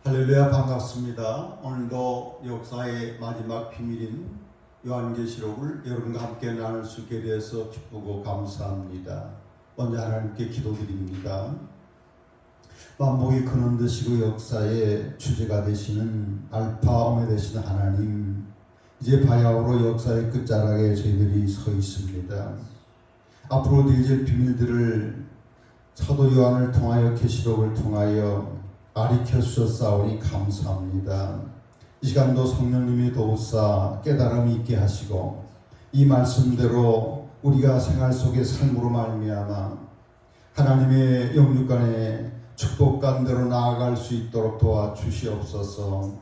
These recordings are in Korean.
할렐루야, 반갑습니다. 오늘도 역사의 마지막 비밀인 요한계시록을 여러분과 함께 나눌 수 있게 되어서 기쁘고 감사합니다. 먼저 하나님께 기도드립니다. 만복이 근원 되시고 역사의 주제가 되시는 알파 오메 되시는 하나님, 이제 바야흐로 역사의 끝자락에 저희들이 서 있습니다. 앞으로 되어질 비밀들을 사도 요한을 통하여 계시록을 통하여 가르쳐 주셨사오니 감사합니다. 이 시간도 성령님이 도우사 깨달음이 있게 하시고 이 말씀대로 우리가 생활 속의 삶으로 말미암아 하나님의 영육간의 축복간대로 나아갈 수 있도록 도와주시옵소서.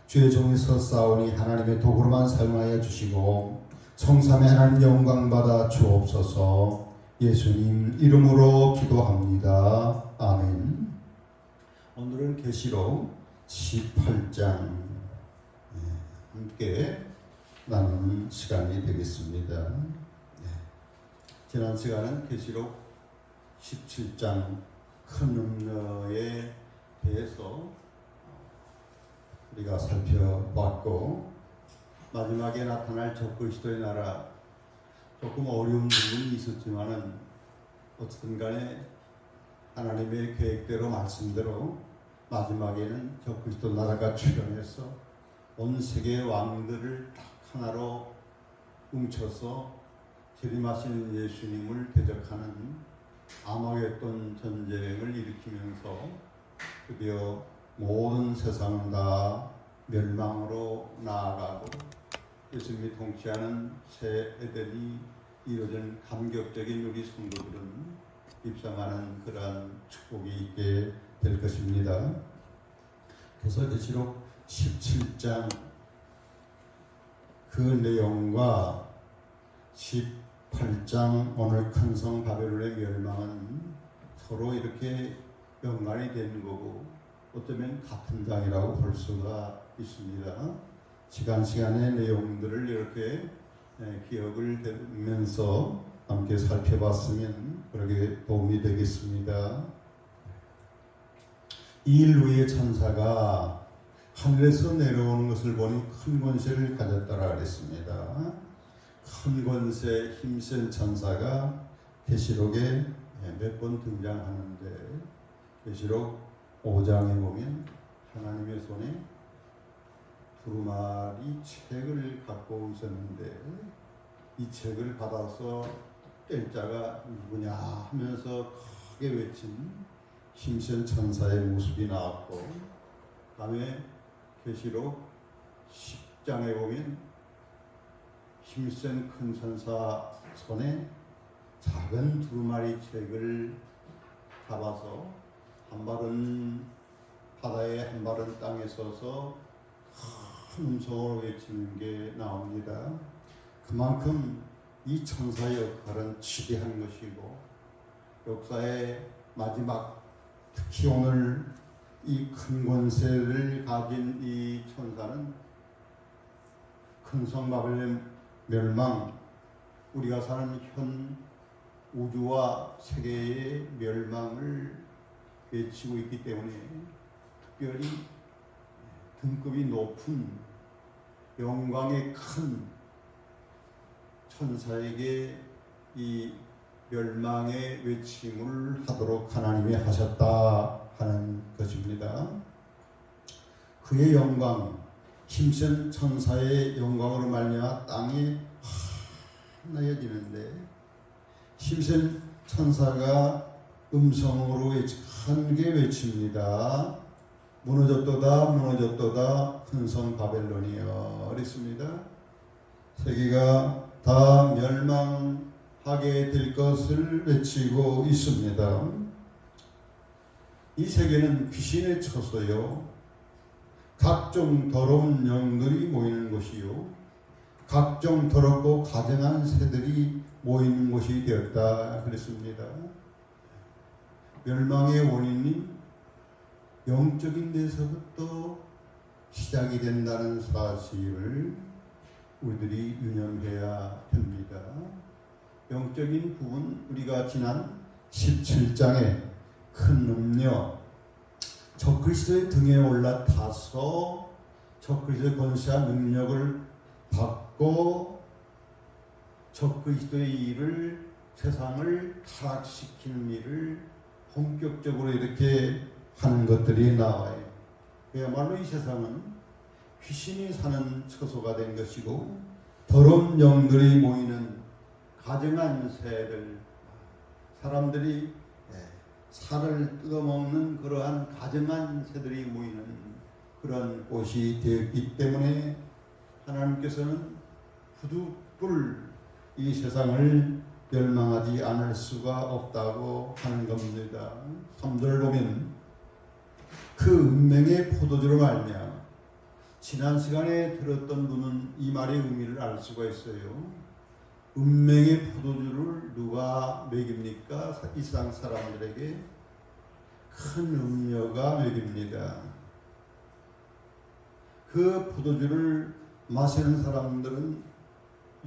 주의 종이 섰사오니 하나님의 도구로만 사용하여 주시고 성삼의 하나님 영광 받아 주옵소서. 예수님 이름으로 기도합니다. 아멘. 오늘은 계시록 18장 함께 나누는 시간이 되겠습니다. 지난 시간은 계시록 17장 큰 음녀에 대해서 우리가 살펴봤고, 마지막에 나타날 적그리스도의 나라, 조금 어려운 부분이 있었지만은 어쨌든 간에 하나님의 계획대로 말씀대로 마지막에는 적그리스도 나라가 출현해서 온 세계의 왕들을 딱 하나로 뭉쳐서 재림하시는 예수님을 대적하는 아마겟돈 전쟁을 일으키면서 드디어 모든 세상은 다 멸망으로 나아가고 예수님이 통치하는 새 에덴이 이루어진 감격적인 우리 성도들은 입상하는 그러한 축복이 있게 될 것입니다. 그래서 계시록 17장 그 내용과 18장 오늘 큰 성 바벨론의 멸망은 서로 이렇게 연관이 되는 거고 어쩌면 같은 장이라고 볼 수가 있습니다. 시간의 내용들을 이렇게 기억을 되면서 함께 살펴봤으면 그렇게 도움이 되겠습니다. 2일 후에 천사가 하늘에서 내려오는 것을 보니 큰 권세를 가졌다라 그랬습니다. 큰 권세 힘센 천사가 계시록에 몇 번 등장하는데, 계시록 5장에 보면 하나님의 손에 두루마리 책을 갖고 있었는데 이 책을 받아서 뗄 자가 누구냐 하면서 크게 외친 힘센 천사의 모습이 나왔고, 다음에 계시록 10장에 보면 힘센 큰 천사 손에 작은 두루마리 책을 잡아서 한 발은 바다에 한 발은 땅에 서서 큰 음성으로 외치는 게 나옵니다. 그만큼 이 천사의 역할은 지대한 것이고, 역사의 마지막, 특히 오늘 이 큰 권세를 가진 이 천사는 큰 성 바벨론 멸망, 우리가 사는 현 우주와 세계의 멸망을 외치고 있기 때문에 특별히 등급이 높은 영광의 큰 천사에게 이 멸망의 외침을 하도록 하나님이 하셨다 하는 것입니다. 그의 영광, 힘센 천사의 영광으로 말미암아 땅이 하나여지는데, 힘센 천사가 음성으로 크게 외칩니다. 무너졌도다 무너졌도다 큰 성 바벨론이여 그랬습니다. 세계가 다 멸망하게 될 것을 외치고 있습니다. 이 세계는 귀신의 처소요, 각종 더러운 영들이 모이는 곳이요, 각종 더럽고 가증한 새들이 모이는 곳이 되었다 그랬습니다. 멸망의 원인이 영적인 데서부터 시작이 된다는 사실을 우리들이 유념해야 됩니다. 영적인 부분, 우리가 지난 17장에 큰 음녀, 적그리스도의 등에 올라타서 적그리스도의 권세와 능력을 받고 적그리스도의 일을, 세상을 타락시키는 일을 본격적으로 이렇게 하는 것들이 나와요. 그야말로 이 세상은 귀신이 사는 처소가 된 것이고 더러운 영들이 모이는 가증한 새들, 사람들이 살을 뜯어먹는 그러한 가증한 새들이 모이는 그런 곳이 되었기 때문에 하나님께서는 부득불 이 세상을 멸망하지 않을 수가 없다고 하는 겁니다. 3절 보면 그 운명의 포도주로 말미암아, 지난 시간에 들었던 분은 이 말의 의미를 알 수가 있어요. 운명의 포도주를 누가 먹입니까? 이 세상 사람들에게 큰 음료가 먹입니다. 그 포도주를 마시는 사람들은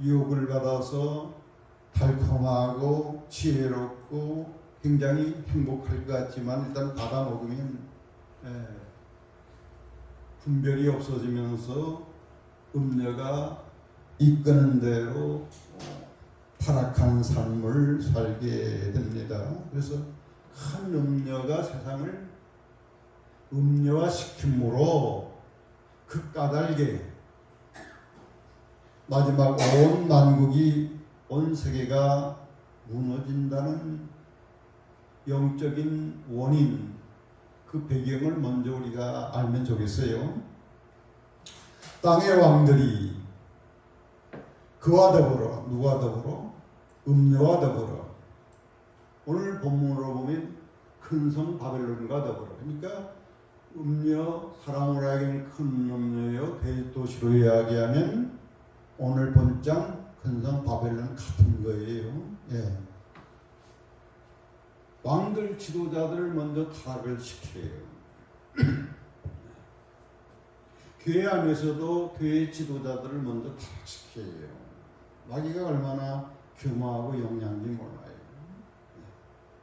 유혹을 받아서 달콤하고 지혜롭고 굉장히 행복할 것 같지만 일단 받아 먹으면 분별이 없어지면서 음료가 이끄는 대로 타락한 삶을 살게 됩니다. 그래서 큰 음료가 세상을 음료화시킴으로 그 까닭에 마지막 온 만국이, 온 세계가 무너진다는 영적인 원인, 그 배경을 먼저 우리가 알면 좋겠어요. 땅의 왕들이 그와 더불어, 누가 더불어? 음료와 더불어. 오늘 본문으로 보면 큰 성 바벨론과 더불어. 그러니까 음료, 사람으로 하여금 큰 음료요, 대도시로 이야기하면 오늘 본장 큰 성 바벨론 같은 거예요. 예. 왕들 지도자들을 먼저 타락을 시켜요. 교회 안에서도 교회 지도자들을 먼저 타락시켜요. 마귀가 얼마나 교만하고 영리한지 몰라요.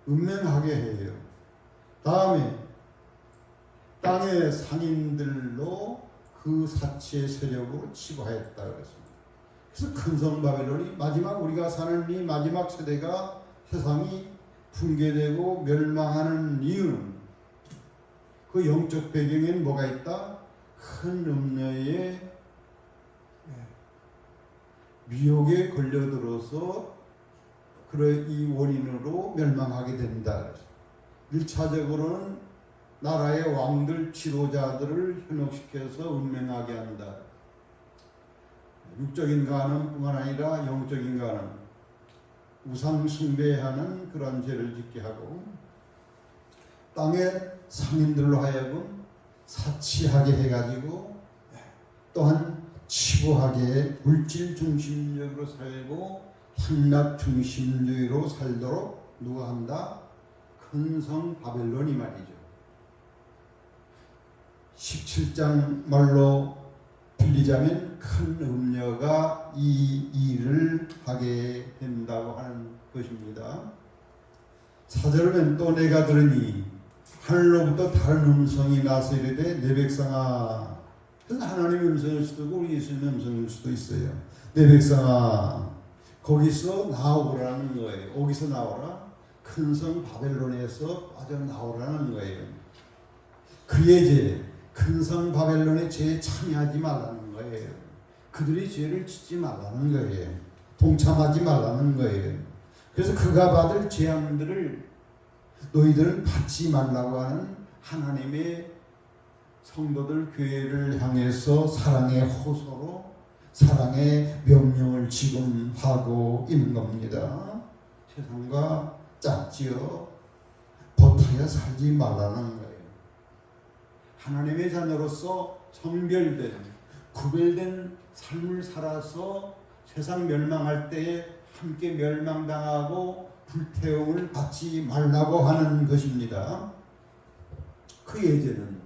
은명하게 해요. 다음에 땅의 상인들로 그 사치의 세력으로 치부하였다 그랬습니다. 그래서 큰 성 바벨론이 마지막, 우리가 사는 이 마지막 세대가 세상이 붕괴되고 멸망하는 이유는 그 영적 배경에는 뭐가 있다? 큰 음녀의 미혹에 걸려들어서 이 원인으로 멸망하게 된다. 1차적으로는 나라의 왕들, 지도자들을 현혹시켜서 운명하게 한다. 육적인 가는 뿐만 아니라 영적인 가는, 우상 숭배하는 그런 죄를 짓게 하고 땅의 상인들로 하여금 사치하게 해가지고 또한 치부하게 물질 중심적으로 살고 향락 중심주의로 살도록 누가 한다? 큰 성 바벨론이 말이죠. 17장 말로 빌리자면 큰 음녀가 이 일을 하게 된다고 하는 것입니다. 4절은 또 내가 들으니 하늘로부터 다른 음성이 나서 이르되 내 백성아, 하나님의 음성일 수도 있고 우리 예수님의 음성일 수도 있어요. 내 백성아, 거기서 나오라는 거예요. 거기서 나오라. 큰 성 바벨론에서 빠져나오라는 거예요. 그의 죄, 큰 성 바벨론의 죄에 참여하지 말라는 거예요. 그들이 죄를 짓지 말라는 거예요. 동참하지 말라는 거예요. 그래서 그가 받을 재앙들을 너희들은 받지 말라고 하는 하나님의 성도들, 교회를 향해서 사랑의 호소로 사랑의 명령을 지금 하고 있는 겁니다. 세상과 짝지어 버타여 살지 말라는 거예요. 하나님의 자녀로서 성별된, 구별된 삶을 살아서 세상 멸망할 때에 함께 멸망당하고 불태움을 받지 말라고 하는 것입니다. 그의 죄는,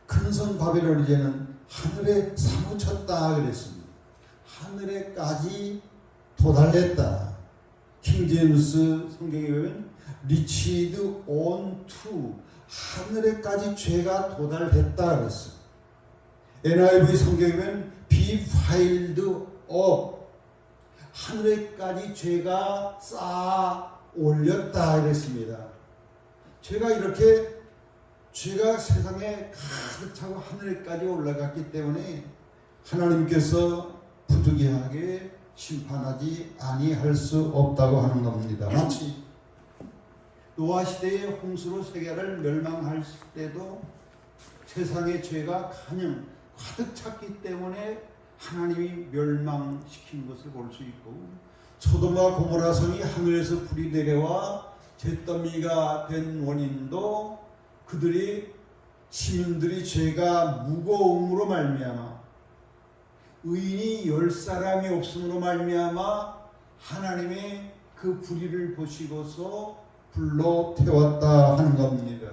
큰 성 바벨론의 죄는 하늘에 사무쳤다 그랬습니다. 하늘에까지 도달했다. 킹제임스 성경에 보면 reached on to, 하늘에까지 죄가 도달했다 그랬어. NIV 성경이면 be piled up, 하늘에까지 죄가 쌓아 올렸다 그랬습니다. 죄가 세상에 가득 차고 하늘에까지 올라갔기 때문에 하나님께서 부득이하게 심판하지 아니할 수 없다고 하는 겁니다. 마치 노아 시대의 홍수로 세계를 멸망할 때도 세상의 죄가 가령 가득 찼기 때문에 하나님이 멸망시킨 것을 볼 수 있고, 소돔과 고모라 성이 하늘에서 불이 내려와 잿더미가 된 원인도 시민들이 죄가 무거움으로 말미암아, 의인이 10사람이 없음으로 말미암아 하나님의 그 불의를 보시고서 불로 태웠다 하는 겁니다.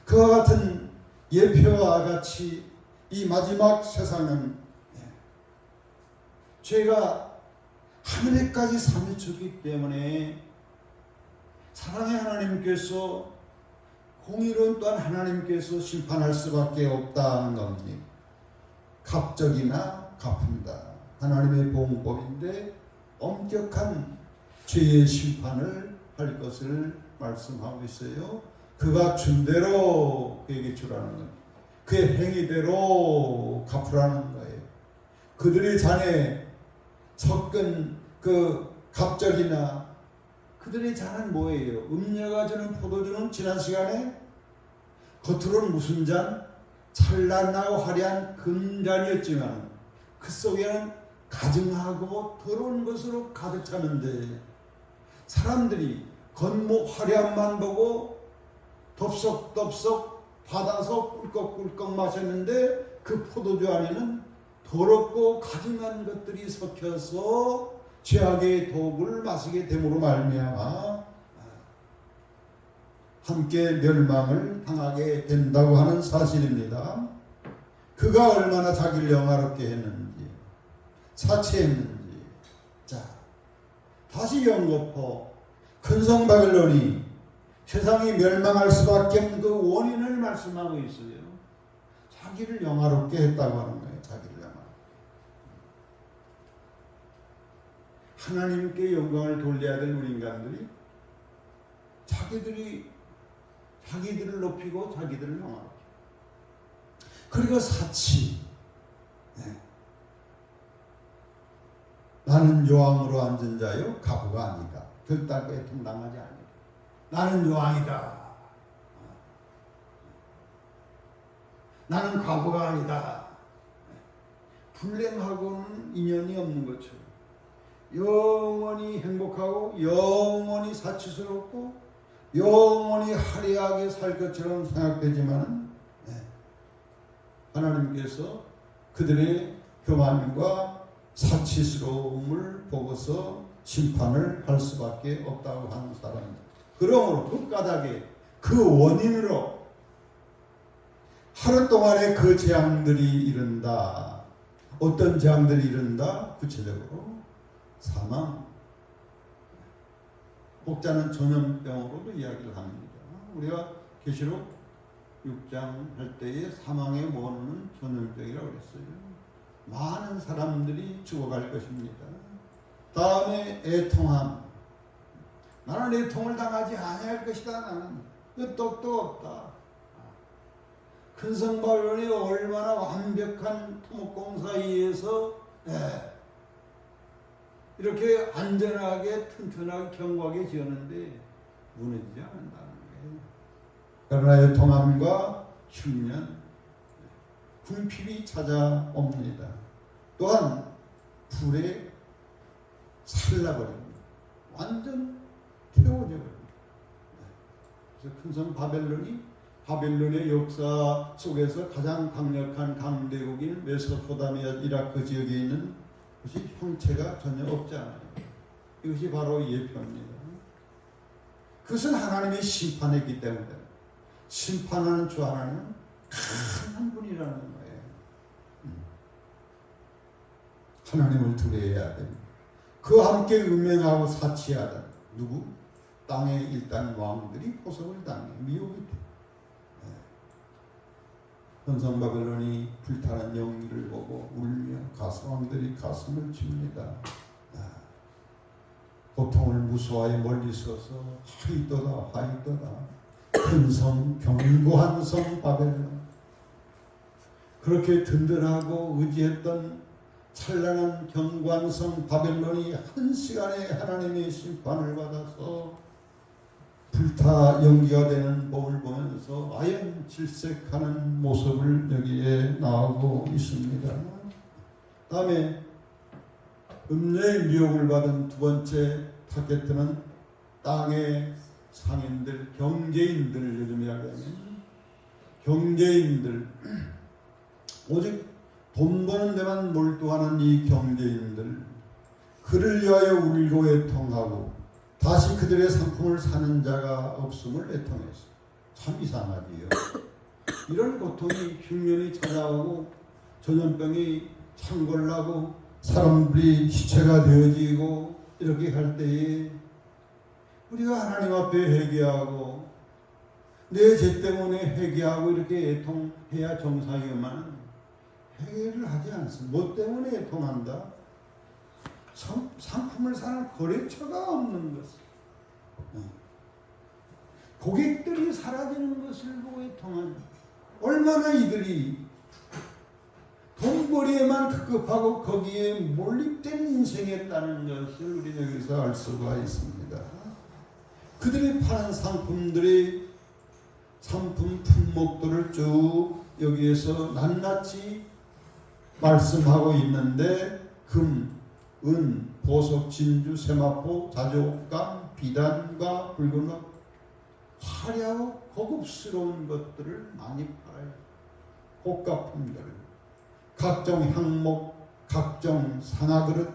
그와 같은 예표와 같이 이 마지막 세상은 죄가 하늘에까지 사미쳤기 때문에 사랑의 하나님께서, 공의로운 또한 하나님께서 심판할 수밖에 없다는 겁니다. 갑적이나 갚은다, 하나님의 보응법인데 엄격한 죄의 심판을 할 것을 말씀하고 있어요. 그가 준 대로 그에게 주라는 겁니다. 그의 행위대로 갚으라는 거예요. 그들의 잔에 섞은 그 갑적이나, 그들의 잔은 뭐예요? 음녀가 주는 포도주는 지난 시간에 겉으로는 무슨 잔? 찬란하고 화려한 금잔이었지만 그 속에는 가증하고 더러운 것으로 가득 차는데, 사람들이 겉모 화려함만 보고 덥석덥석 받아서 꿀꺽꿀꺽 마셨는데 그 포도주 안에는 더럽고 가증한 것들이 섞여서 죄악의 독을 마시게 됨으로 말미암아 함께 멸망을 당하게 된다고 하는 사실입니다. 그가 얼마나 자기를 영화롭게 했는지, 사치했는지. 자, 다시 연거푸 큰성 바벨론이 세상이 멸망할 수밖에 없는 그 원인을 말씀하고 있어요. 자기를 영화롭게 했다고 하는 거예요. 자기를 영화롭게. 하나님께 영광을 돌려야 될 우리 인간들이 자기들을 높이고 자기들을 영화롭게. 그리고 사치. 나는 여왕으로 앉은 자요 가부가 아니다. 결단과 애통당하지 아니다. 나는 여왕이다. 나는 과부가 아니다. 불행하고는 인연이 없는 것처럼 영원히 행복하고 영원히 사치스럽고 영원히 화려하게 살 것처럼 생각되지만 하나님께서 그들의 교만과 사치스러움을 보고서 심판을 할 수밖에 없다고 하는 사람입니다. 그러므로 그 까닭에 그 원인으로 하루 동안에 그 재앙들이 이른다. 어떤 재앙들이 이른다? 구체적으로 사망. 혹자는 전염병으로도 이야기를 합니다. 우리가 계시록 6장 할 때에 사망의 원인은 전염병이라고 그랬어요. 많은 사람들이 죽어갈 것입니다. 다음에 애통함. 나는 애통을 당하지 아니할 것이다. 나는 끄떡도 없다. 큰성 바벨론이 얼마나 완벽한 토목공사에 의해서 이렇게 안전하게 튼튼하게 견고하게 지었는데 무너지지 않는다는 거예요. 그러나 애통함과 흉년, 궁핍이 찾아옵니다. 또한 불에 살라버립니다. 완전 태워져 버립니다. 그래서 큰성 바벨론의 역사 속에서 가장 강력한 강대국인 메소포타미아 이라크 지역에 있는 것이 형체가 전혀 없지 않아요. 이것이 바로 예표입니다. 그것은 하나님의 심판했기 때문에 심판하는 주 하나님은 강한 분이라는 거예요. 하나님을 두려워해야 됩니다. 그와 함께 음행하고 사치하던 누구? 땅에 일단 왕들이 포석을 당해 미혹이 돼. 현성 바벨론이 불타는 연기를 보고 울며 왕들이 가슴을 칩니다. 고통을 무서워하여 멀리 서서 하이도다 하이도다 큰 견고한 성 바벨론, 그렇게 든든하고 의지했던 찬란한 견고한 성 바벨론이 한 시간에 하나님의 심판을 받아서 불타 연기가 되는 법을 보면서 아연질색하는 모습을 여기에 나오고 있습니다. 다음에 음녀의 미혹을 받은 두 번째 타겟트는 땅의 상인들, 경제인들, 요즘 이야기하면 경제인들, 오직 돈 버는 데만 몰두하는 이 경제인들, 그를 위하여 울고 애통하고 다시 그들의 상품을 사는 자가 없음을 애통했어. 참 이상하지요. 이런 고통이 흉년이 찾아오고 전염병이 창궐나고 사람들이 시체가 되어지고 이렇게 할 때에 우리가 하나님 앞에 회개하고 내 죄 때문에 회개하고 이렇게 애통해야 정상이지만 회개를 하지 않습니다. 뭐 때문에 애통한다? 상품을 사는 거래처가 없는 것, 고객들이 사라지는 것을 보고 애통하는, 얼마나 이들이 돈벌이에만 급급하고 거기에 몰입된 인생이었다는 것을 우리 여기서 알 수가 있습니다. 그들이 파는 상품들의 상품 품목들을 쭉 여기에서 낱낱이 말씀하고 있는데 금, 은, 보석, 진주, 세마포, 자조감, 비단과 붉은옷, 화려하고 고급스러운 것들을 많이 팔아요. 고가품들, 각종 향목, 각종 상아그릇,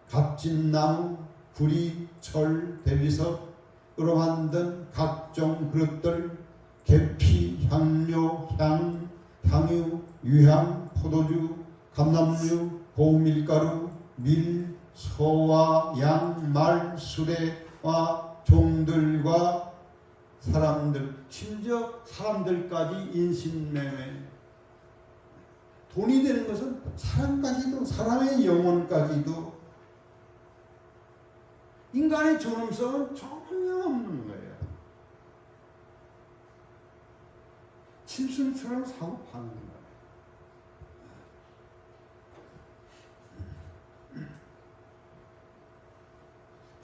값진 나무, 구리, 철, 대리석으로 만든 각종 그릇들, 계피, 향료, 향, 향유, 유향, 포도주, 감람류, 고밀가루, 밀, 소와 양, 말, 수레와 종들과 사람들, 심지어 사람들까지 인신매매. 돈이 되는 것은 사람까지도, 사람의 영혼까지도, 인간의 존엄성은 전혀 없는 거예요. 짐승처럼 사고 파는 거예요.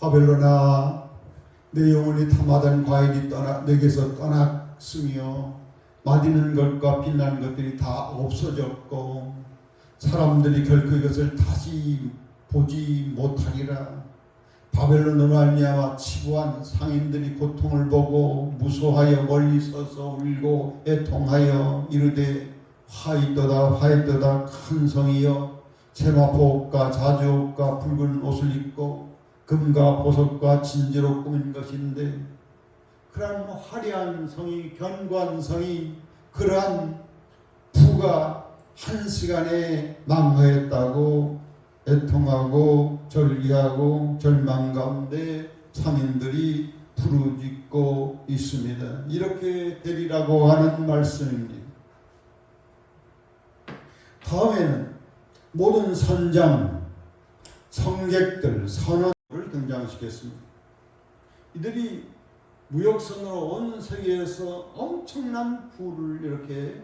바벨론아, 내 영혼이 탐하던 과일이 내게서 떠났으며 맛있는 것과 빛나는 것들이 다 없어졌고 사람들이 결코 이것을 다시 보지 못하리라. 바벨론으로 말미암아 치부한 상인들이 고통을 보고 무소하여 멀리 서서 울고 애통하여 이르되 화이떠다 화이떠다 큰 성이여, 세마포옷과 자주옷과 붉은 옷을 입고 금과 보석과 진주로 꾸민 것인데, 그러한 화려한 성이, 견고한 성이, 그러한 부가 한 시간에 망하였다고 애통하고 절기하고 절망 가운데 상인들이 부르짖고 있습니다. 이렇게 되리라고 하는 말씀입니다. 다음에는 모든 선장, 성객들, 선원을 등장시켰습니다. 이들이 무역선으로 온 세계에서 엄청난 부를 이렇게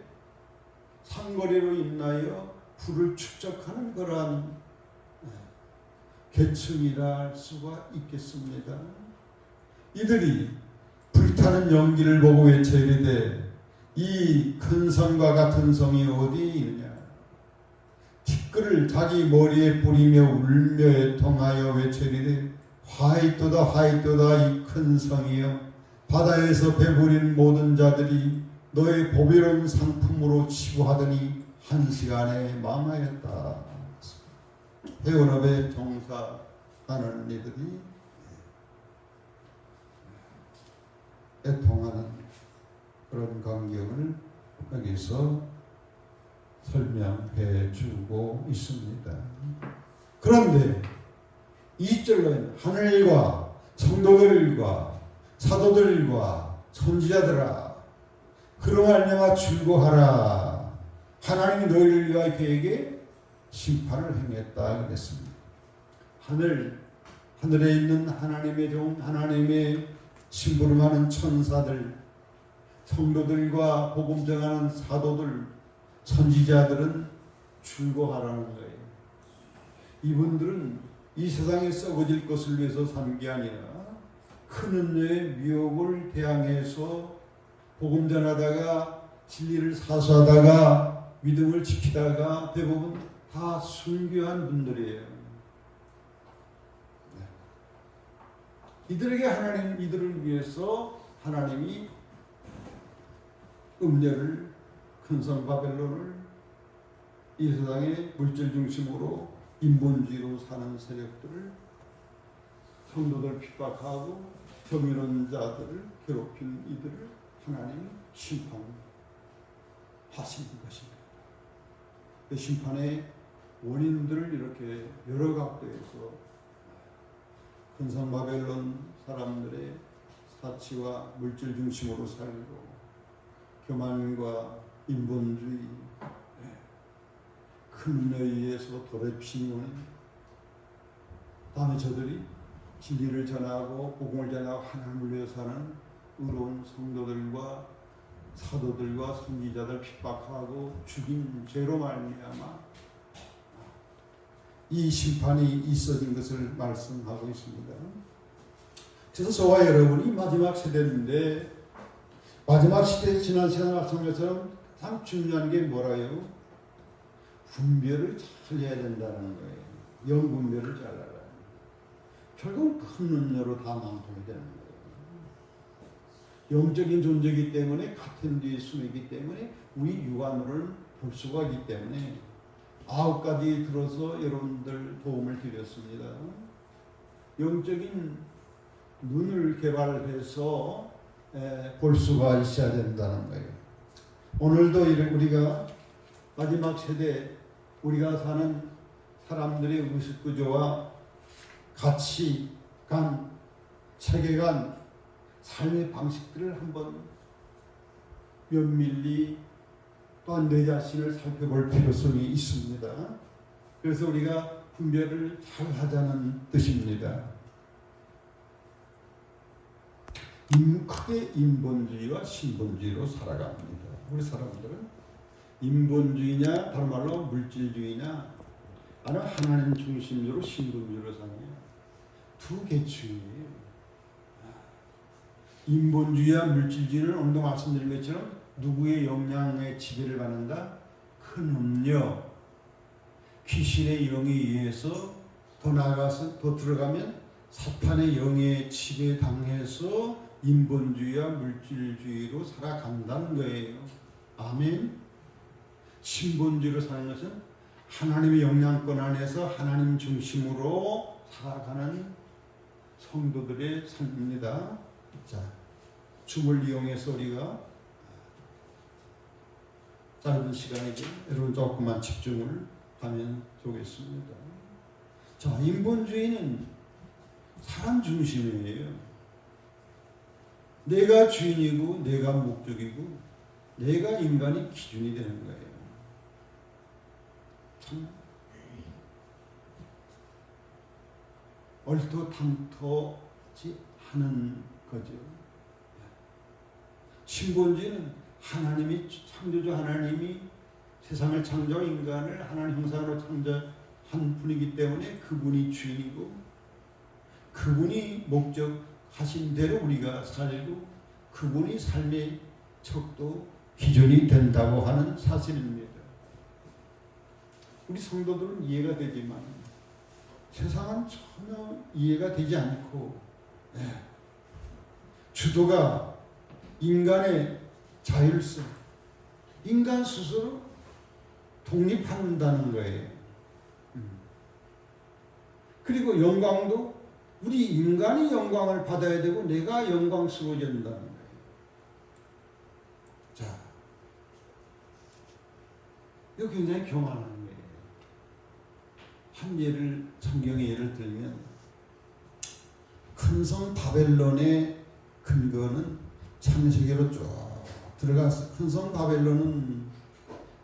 상거리로 인하여 부를 축적하는 그러한 계층이라 할 수가 있겠습니다. 이들이 불타는 연기를 보고 외쳐이르되 이 큰 성과 같은 성이 어디 있느냐. 티끌을 자기 머리에 뿌리며 울며 애통하여 외쳐이르되 화이토다 화이토다 이 큰 성이여, 바다에서 배부린 모든 자들이 너의 보배로운 상품으로 치부하더니 한 시간에 망하였다. 회원업에 종사하는 이들이 애통하는 그런 광경을 여기서 설명해 주고 있습니다. 그런데 2절로는 하늘과 성도들과 사도들과 선지자들아 그로 말미암아 즐거하라. 하나님이 너희를 위하여 그에게 심판을 행했다 그랬습니다. 하늘에 있는 하나님의 종, 하나님의 심부름하는 천사들, 성도들과 복음 전하는 사도들, 선지자들은 즐거하라는 거예요. 이분들은 이 세상에 썩어질 것을 위해서 산 게 아니라 큰 은혜의 미혹을 대항해서 복음 전하다가 진리를 사수하다가 믿음을 지키다가 대부분 다 순교한 분들이에요. 이들을 위해서 하나님이 음녀를, 큰성 바벨론을 이 세상의 물질 중심으로 인본주의로 사는 세력들을, 성도들 핍박하고 정의로운 자들을 괴롭힌 이들을 하나님이 심판하시는 것입니다. 그 심판의 원인들을 이렇게 여러 각도에서 큰성 바벨론 사람들의 사치와 물질 중심으로 살고 교만과 인본주의, 큰 은혜에 의해서 더럽히는 원인, 다음에 저들이 진리를 전하고 복음을 전하고 하나님을 위해 사는 의로운 성도들과 사도들과 선지자들 핍박하고 죽인 죄로 말미암아 이 심판이 있어진 것을 말씀하고 있습니다. 그래서 저와 여러분이 마지막 세대인데, 마지막 시대에 지난 시간에 말씀한 것처럼 참 중요한 게 뭐라요? 분별을 잘 해야 된다는 거예요. 영분별을 잘 알아야 돼요. 결국 큰 은혜로 다 망통이 되는 거예요. 영적인 존재이기 때문에 같은 뒤에 숨이기 때문에 우리 육안으로는 볼 수가 있기 때문에 9가지 들어서 여러분들 도움을 드렸습니다. 영적인 눈을 개발해서 볼 수가 있어야 된다는 거예요. 오늘도 우리가 마지막 세대, 우리가 사는 사람들의 의식구조와 가치관, 체계관, 삶의 방식들을 한번 면밀히 또한 내 자신을 살펴볼 필요성이 있습니다. 그래서 우리가 분별을 잘 하자는 뜻입니다. 크게 인본주의와 신본주의로 살아갑니다. 우리 사람들은 인본주의냐, 다른 말로 물질주의냐, 아니면 하나님 중심으로 신본주의로 사냐, 두 개추이에요. 인본주의와 물질주의는 오늘도 말씀드린 것처럼 누구의 영향에 지배를 받는다? 큰 음료, 귀신의 영에 의해서 더 나아가서 더 들어가면 사탄의 영에 지배당해서 인본주의와 물질주의로 살아간다는 거예요. 아멘. 신본주의로 사는 것은 하나님의 영향권 안에서 하나님 중심으로 살아가는 성도들의 삶입니다. 자, 줌을 이용해서 우리가 짧은 시간이죠. 여러분 조금만 집중을 하면 좋겠습니다. 자, 인본주의는 사람 중심이에요. 내가 주인이고 내가 목적이고 내가 인간이 기준이 되는 거예요. 참 얼토당토지 않은 거죠. 신본주의는 하나님이, 창조주 하나님이 세상을 창조한 인간을 하나님 형상으로 창조한 분이기 때문에 그분이 주인이고 그분이 목적하신 대로 우리가 살고 그분이 삶의 척도 기준이 된다고 하는 사실입니다. 우리 성도들은 이해가 되지만 세상은 전혀 이해가 되지 않고 주도가 인간의 자율성, 인간 스스로 독립한다는 거예요. 그리고 영광도 우리 인간이 영광을 받아야 되고 내가 영광스러워져야 된다는 거예요. 자, 이거 굉장히 교만한 거예요. 한 예를, 성경의 예를 들면 큰성 바벨론의 근거는 창세기로 쭉 들어가서 큰 성 바벨론은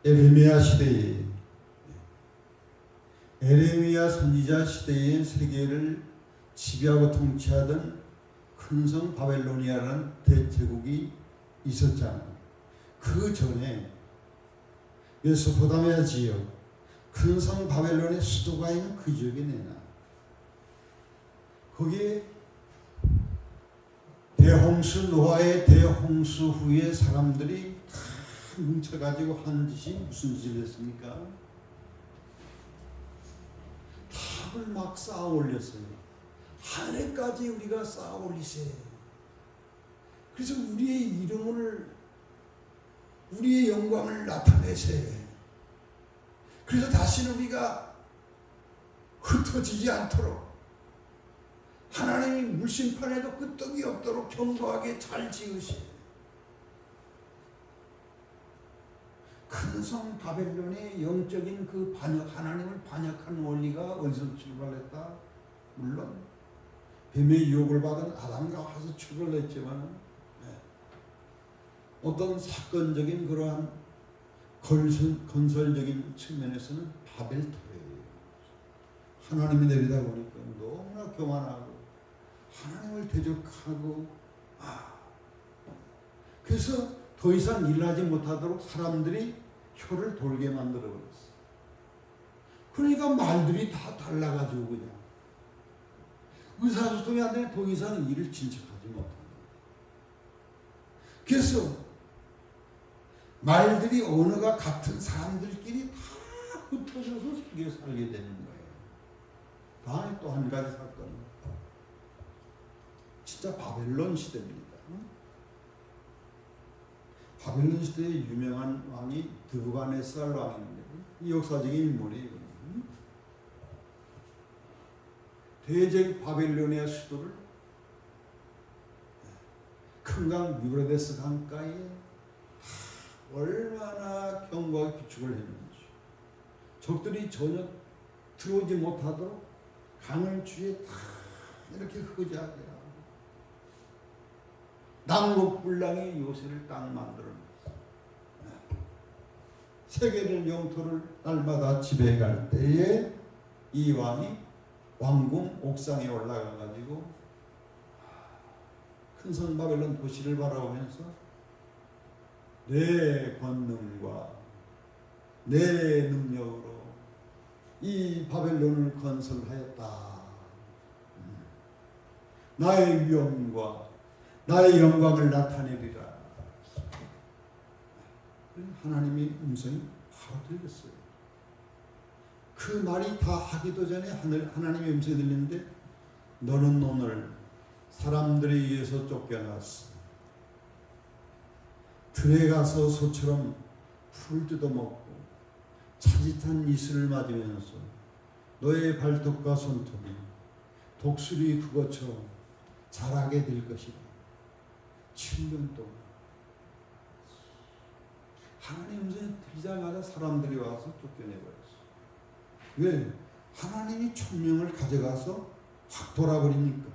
에레미야 시대에 에레미야 선지자 시대의 세계를 지배하고 통치하던 큰 성 바벨로니아라는 대제국이 있었잖아요. 그 전에 메소포타미아 지역 큰 성 바벨론의 수도가 있는 그 지역에 내나 거기에 대홍수 노아의 대홍수 후에 사람들이 다 뭉쳐가지고 한 짓이 무슨 짓을 했습니까? 탑을 막 쌓아 올렸어요. 하늘까지 우리가 쌓아 올리세. 그래서 우리의 영광을 나타내세. 그래서 다시는 우리가 흩어지지 않도록 하나님이 물심판에도 끄떡이 없도록 견고하게 잘 지으세. 큰 성 바벨론의 영적인 그 하나님을 반역한 원리가 어디서 출발했다? 물론 뱀의 유혹을 받은 아담과 와서 출발했지만 어떤 사건적인 그러한 건설적인 측면에서는 바벨탑이에요. 하나님이 내리다 보니까 너무나 교만하고 하나님을 대적하고 그래서 더 이상 일하지 못하도록 사람들이 혀를 돌게 만들어버렸어. 그러니까 말들이 다 달라가지고 그냥 의사소통이 안 되면 더 이상 일을 진척하지 못하는 거예요. 그래서 말들이 언어가 같은 사람들끼리 다 흩어져서 살게 되는 거예요. 다음에 또 한 가지 사건은 진짜 바벨론 시대입니다. 바벨론 시대의 유명한 왕이 드부갓네살 왕인데 이 역사적인 인물이에요. 대제 바벨로니아 수도를 큰 강 유브라데스 강가에 얼마나 견고하게 구축을 했는지 적들이 전혀 들어오지 못하도록 강을 주위에 다 이렇게 흐지하게 하고 남북불랑의 요새를 딱 만들어냈어요. 세계를 영토를 날마다 지배해갈 때에 이 왕이 왕궁 옥상에 올라가가지고 큰 성 바벨론 도시를 바라보면서 내 권능과 내 능력으로 이 바벨론을 건설하였다. 나의 위엄과 나의 영광을 나타내리라. 하나님의 음성이 바로 들렸어요. 그 말이 다 하기도 전에 하나님의 음성이 들리는데 너는 오늘 사람들에 의해서 쫓겨났어. 들에 가서 소처럼 풀 뜯어먹고 차짓한 이슬을 맞으면서 너의 발톱과 손톱이 독수리 그것처럼 자라게 될 것이다. 7년 동안 하나님 음성이 들리자마자 사람들이 와서 쫓겨내버렸어. 왜? 하나님이 총명을 가져가서 확 돌아버리니까.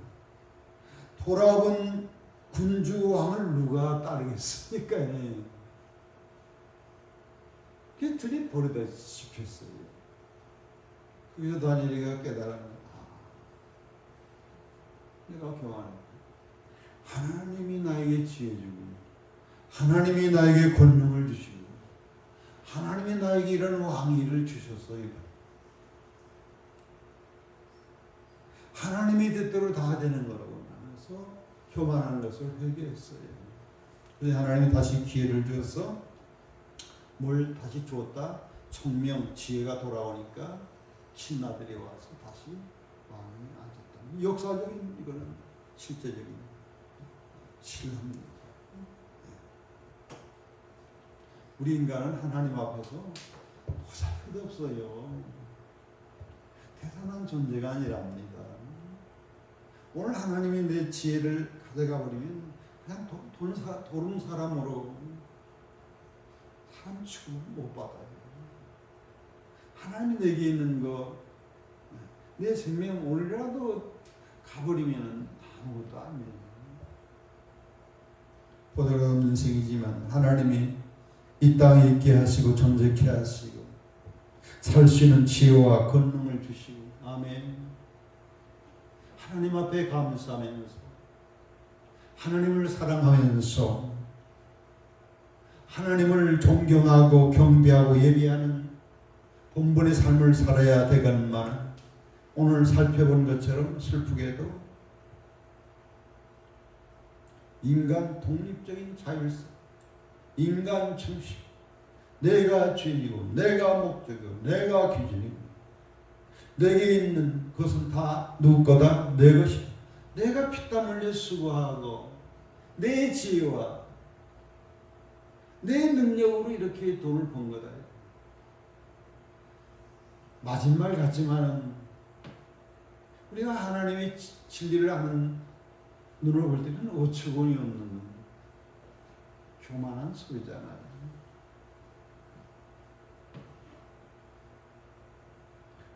돌아본 군주왕을 누가 따르겠습니까? 그게 들이버리다시피 했어요. 그래서 다니엘이가 깨달은 내가 교만했다. 하나님이 나에게 지혜 주고 하나님이 나에게 권능을 주시고 하나님이 나에게 이런 왕위를 주셨어요. 하나님의 뜻대로 다 되는 거라고 하면서 교만한 것을 회개했어요. 그래서 하나님이 다시 기회를 주어서 뭘 다시 주었다? 총명, 지혜가 돌아오니까 신하들이 와서 다시 왕이 앉았다. 역사적인 이거는 실제적인 신뢰입니다. 우리 인간은 하나님 앞에서 보잘것도 없어요. 대단한 존재가 아니랍니다. 오늘 하나님이 내 지혜를 가져가 버리면 그냥 도른 사람으로 사람 취급 못 받아요. 하나님이 내게 있는 거, 내 생명 오늘이라도 가버리면 아무것도 아니에요. 보잘것없는 인생이지만 하나님이 이 땅에 있게 하시고 존재케 하시고 살 수 있는 지혜와 권능을 주시고 아멘. 하나님 앞에 감사하면서 하나님을 사랑하면서 하나님을 존경하고 경배하고 예배하는 본분의 삶을 살아야 되건만 오늘 살펴본 것처럼 슬프게도 인간 독립적인 자율성, 인간 중심, 내가 주인이고 내가 목적이고 내가 기준이고 내게 있는 것은 다 누구 거다? 내 것이다. 내가 피땀 흘려 수고하고 내 지혜와 내 능력으로 이렇게 돈을 번 거다. 맞은 말 같지만은 우리가 하나님의 진리를 아는 눈으로 볼 때는 어처구니 없는 교만한 소리잖아요.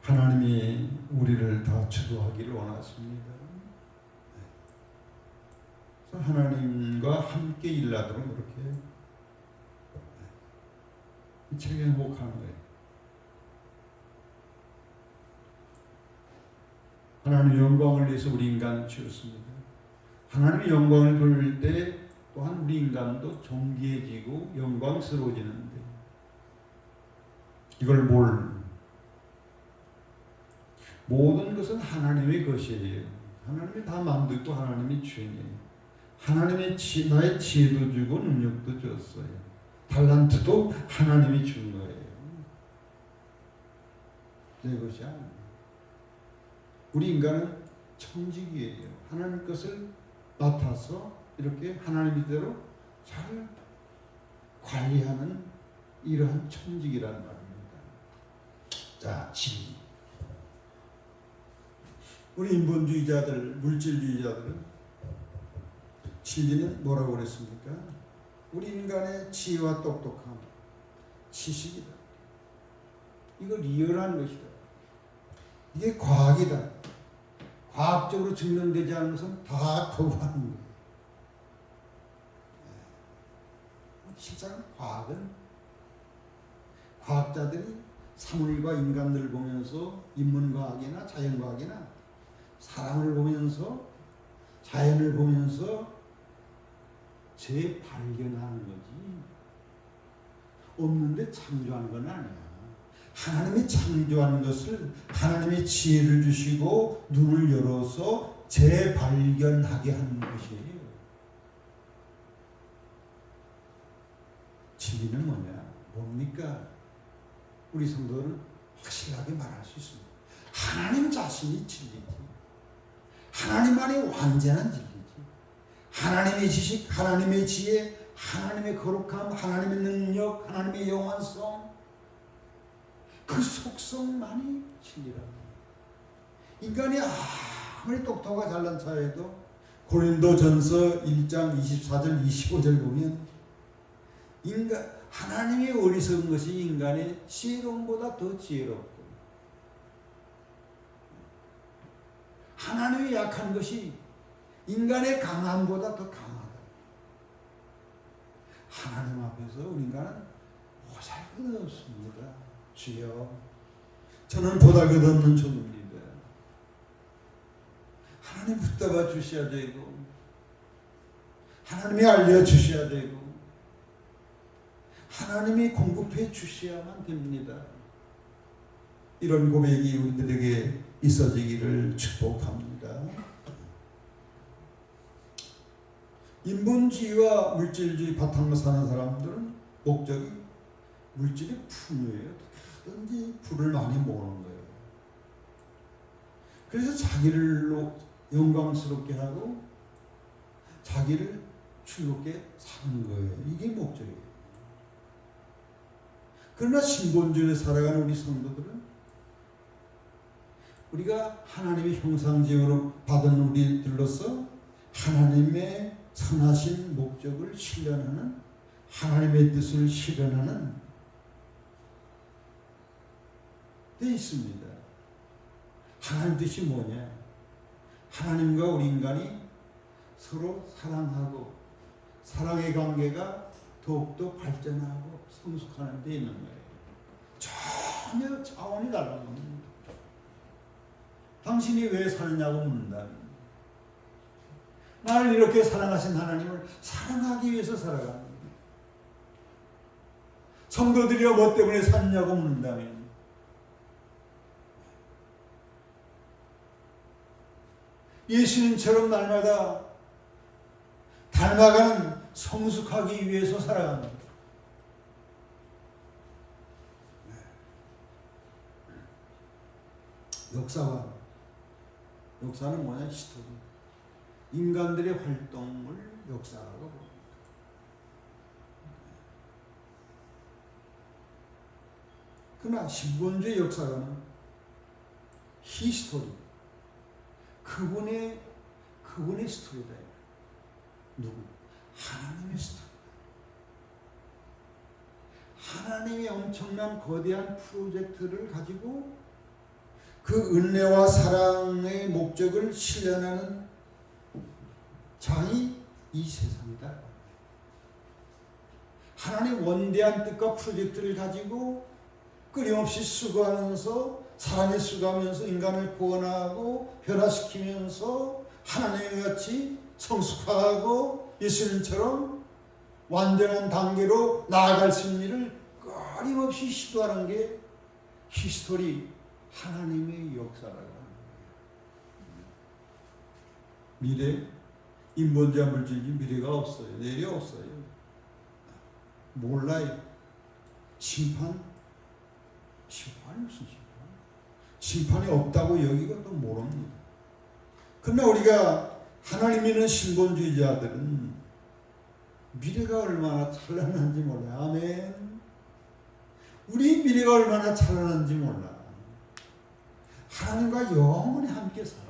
하나님이 우리를 다 주도하기를 원하십니다. 그래서 하나님과 함께 일하도록 그렇게 이 책에 행복한 거예요. 하나님의 영광을 위해서 우리 인간을 지었습니다. 하나님의 영광을 돌릴 때 또한 우리 인간도 존귀해지고 영광스러워지는데 이걸 모든 것은 하나님의 것이에요. 하나님이 다 만들고 하나님이 주인이에요. 하나님의 나의 지혜도 주고 능력도 줬어요. 달란트도 하나님이 준 거예요. 내 것이 아니에요. 우리 인간은 청지기예요. 하나님 것을 맡아서 이렇게 하나님이대로 잘 관리하는 이러한 청지기란 말입니다. 자, 진리. 우리 인본주의자들, 물질주의자들은 진리는 뭐라고 그랬습니까? 우리 인간의 지혜와 똑똑함, 지식이다. 이거 리얼한 것이다. 이게 과학이다. 과학적으로 증명되지 않은 것은 다 거부하는 거예요. 실상 과학은 과학자들이 사물과 인간들을 보면서 인문과학이나 자연과학이나 사람을 보면서 자연을 보면서 재발견하는 거지 없는데 창조한 건 아니야. 하나님이 창조한 것을 하나님의 지혜를 주시고 눈을 열어서 재발견하게 하는 것이에요. 진리는 뭐냐? 뭡니까? 우리 성도는 확실하게 말할 수 있습니다. 하나님 자신이 진리지. 하나님만이 완전한 진리지. 하나님의 지식, 하나님의 지혜, 하나님의 거룩함, 하나님의 능력, 하나님의 영원성, 그 속성만이 진리랍니다. 인간이 아무리 똑똑하고 잘난 차에도 고린도전서 1장 24절 25절 보면 하나님의 어리석은 것이 인간의 지혜로움보다 더 지혜롭고 하나님의 약한 것이 인간의 강함보다 더 강하다. 하나님 앞에서 우리 인간은 보잘것없습니다. 주여, 저는 보잘것없는 종입니다. 하나님 붙잡아 주셔야 되고 하나님이 알려주셔야 되고 하나님이 공급해 주셔야만 됩니다. 이런 고백이 우리들에게 있어지기를 축복합니다. 인본주의와 물질주의 바탕으로 사는 사람들은 목적이 물질의 풍요예요. 어떤지 불을 많이 모으는 거예요. 그래서 자기를 영광스럽게 하고 자기를 즐겁게 사는 거예요. 이게 목적이에요. 그러나 신본주의를 살아가는 우리 성도들은 우리가 하나님의 형상제어로 받은 우리들로서 하나님의 선하신 목적을 실현하는 하나님의 뜻을 실현하는 데 있습니다. 하나님 뜻이 뭐냐? 하나님과 우리 인간이 서로 사랑하고 사랑의 관계가 더욱더 발전하고 성숙하는 데 있는 거예요. 전혀 차원이 다른 겁니다. 당신이 왜 사느냐고 묻는다면 나를 이렇게 사랑하신 하나님을 사랑하기 위해서 살아가는 거예요. 성도들이여 뭐 때문에 샀냐고 묻는다면 예수님처럼 날마다 닮아가는 성숙하기 위해서 살아갑니다. 역사는 뭐냐? 히스토리. 인간들의 활동을 역사라고 봅니다. 그러나 신본주의 역사가는 히스토리. 그분의 스토리다. 누구? 하나님의 스토리. 하나님의 엄청난 거대한 프로젝트를 가지고 그 은혜와 사랑의 목적을 실현하는 장이 이 세상이다. 하나님의 원대한 뜻과 프로젝트를 가지고 끊임없이 수고하면서 사람이 수고하면서 인간을 구원하고 변화시키면서 하나님과 같이 성숙하고 예수님처럼 완전한 단계로 나아갈 수 있는 일을 끊임없이 시도하는 게 히스토리, 하나님의 역사라고 하는 거예요. 미래, 인본주의 물질이 미래가 없어요. 내일이 없어요. 몰라요. 심판이 무슨 심판? 심판이 없다고 여기가 또 모릅니다. 그러나 우리가 하나님 믿는 신본주의자들은 미래가 얼마나 찬란한지 몰라요. 아멘. 우리 미래가 얼마나 찬란한지 몰라. 하나님과 영원히 함께 살아요.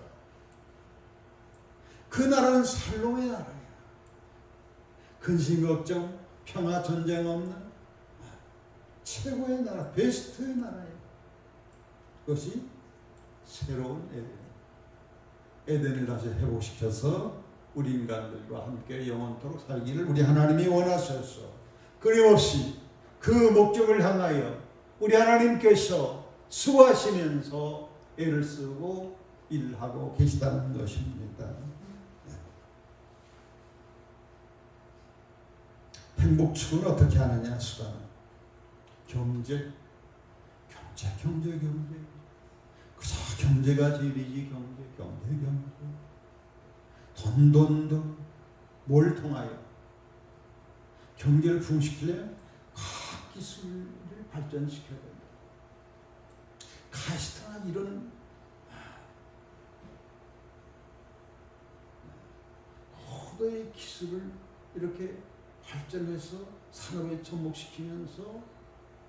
그 나라는 살롱의 나라예요. 근심 걱정, 평화 전쟁 없는 최고의 나라, 베스트의 나라예요. 그것이 새로운 에덴을 다시 회복시켜서 우리 인간들과 함께 영원토록 살기를 우리 하나님이 원하셔서 끊임없이 그 목적을 향하여 우리 하나님께서 수고하시면서 애를 쓰고 일하고 계시다는 것입니다. 행복 추구는 어떻게 하느냐? 수단 경제. 그저 경제가 제일이지. 경제. 돈. 뭘 통하여? 경제를 부흥시키려면 과학 기술을 발전시켜야 됩니다. 카스트나 이런 고도의 기술을 이렇게 발전해서 산업에 접목시키면서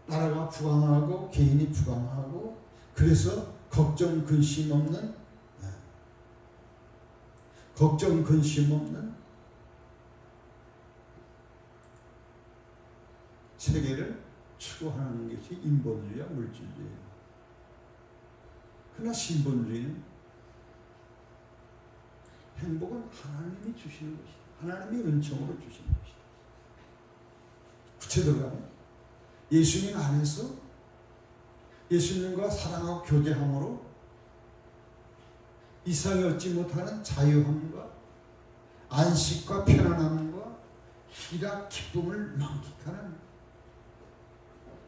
나라가 부강하고 개인이 부강하고 그래서 걱정 근심 없는 세계를 추구하는 것이 인본주의와 물질주의예요. 그러나 신본주의는 행복은 하나님이 주시는 것이다. 하나님이 은총으로 주시는 것이다. 구체적으로 하면 예수님 안에서 예수님과 사랑하고 교제함으로 이상이 얻지 못하는 자유함과 안식과 편안함과 희락, 기쁨을 만끽하는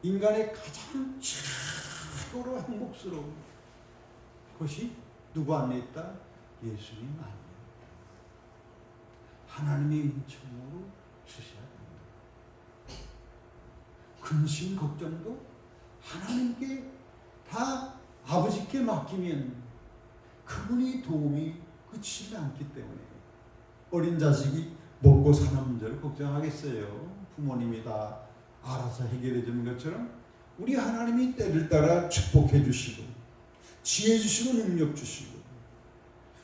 인간의 가장 최고로 행복스러운 것이 누구 안에 있다? 예수님 안에. 하나님의 은총으로 주셔야 됩니다. 근심, 걱정도 하나님께 다 아버지께 맡기면 그분이 도움이 그치지 않기 때문에 어린 자식이 먹고 사는 문제를 걱정하겠어요. 부모님이 다 알아서 해결해 주는 것처럼 우리 하나님이 때를 따라 축복해 주시고 지혜 주시고 능력 주시고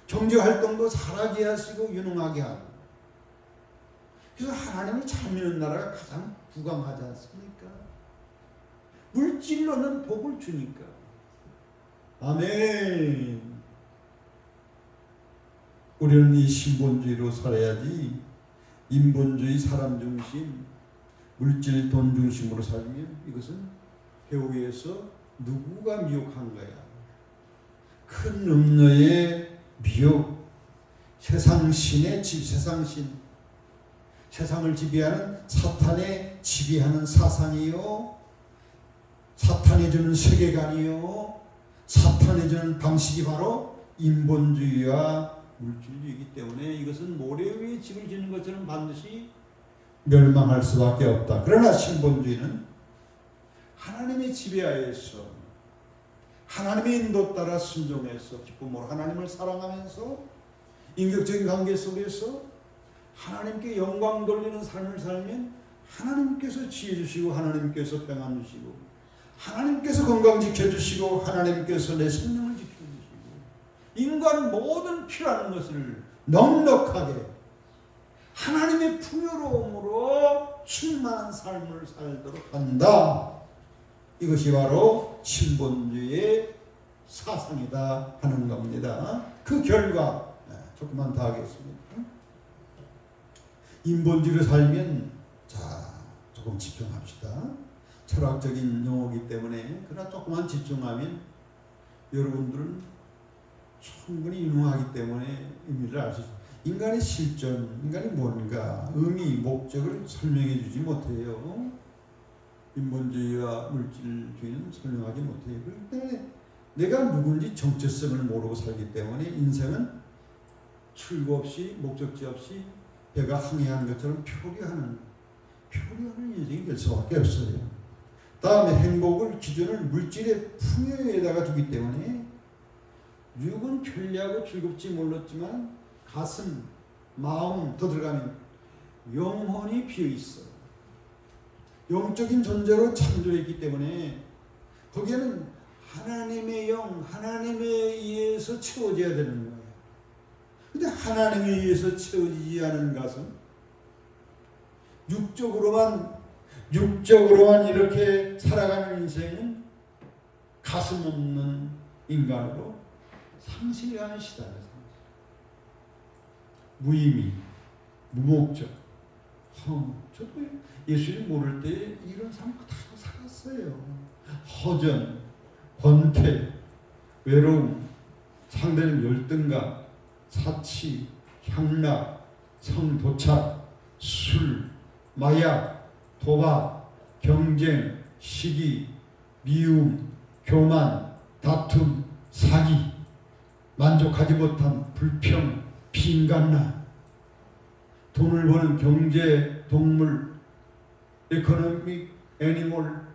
경제활동도 잘하게 하시고 유능하게 하고 그래서 하나님을 잘 믿는 나라가 가장 부강하지 않습니까? 물질로는 복을 주니까. 아멘. 우리는 이 신본주의로 살아야지 인본주의, 사람 중심, 물질, 돈 중심으로 살면 이것은 배후에서 누구가 미혹한 거야? 큰 음녀의 미혹, 세상신의 세상신, 세상을 지배하는 사탄의 지배하는 사상이요, 사탄이 주는 세계관이요, 사탄이 주는 방식이 바로 인본주의와 물질주의이기 때문에 이것은 모래 위에 집을 짓는 것처럼 반드시 멸망할 수밖에 없다. 그러나 신본주의는 하나님의 지배하에서 하나님의 인도 따라 순종해서 기쁨으로 하나님을 사랑하면서 인격적인 관계 속에서 하나님께 영광 돌리는 삶을 살면 하나님께서 지혜 주시고 하나님께서 평안 주시고 하나님께서 건강 지켜주시고 하나님께서 내 생명을 지켜주시고 인간 모든 필요한 것을 넉넉하게 하나님의 풍요로움으로 충만한 삶을 살도록 한다. 이것이 바로 신본주의의 사상이다 하는 겁니다. 그 결과 조금만 더 하겠습니다. 인본주의로 살면 자 조금 집중합시다. 철학적인 용어이기 때문에 그러나 조금만 집중하면 여러분들은 충분히 유능하기 때문에 의미를 알 수 있습니다. 인간의 실존, 인간이 뭔가 의미, 목적을 설명해 주지 못해요. 인본주의와 물질주의는 설명하지 못해요. 그렇기 때문에 내가 누군지 정체성을 모르고 살기 때문에 인생은 출구 없이 목적지 없이 배가 항해하는 것처럼 표류하는 인생이 될 수밖에 없어요. 다음에 행복을 기준을 물질의 풍요에다가 두기 때문에 육은 편리하고 즐겁지 몰랐지만 가슴, 마음 더 들어가면 영혼이 비어있어. 영적인 존재로 창조했기 때문에 거기에는 하나님의 영, 하나님에 의해서 채워져야 되는 거예요. 근데 하나님에 의해서 채워지지 않은 가슴, 육적으로만 이렇게 살아가는 인생은 가슴 없는 인간으로 상실하는 시대입니다. 무의미, 무목적, 저도 예수님 모를 때 이런 삶 다 살았어요. 허전, 권태, 외로움, 상대는 열등감, 사치, 향락, 성도착, 술, 마약, 도박, 경쟁, 시기, 미움, 교만, 다툼, 사기, 만족하지 못함, 불평, 빈간남, 돈을 버는 경제, 동물, 에코노믹, 애니멀,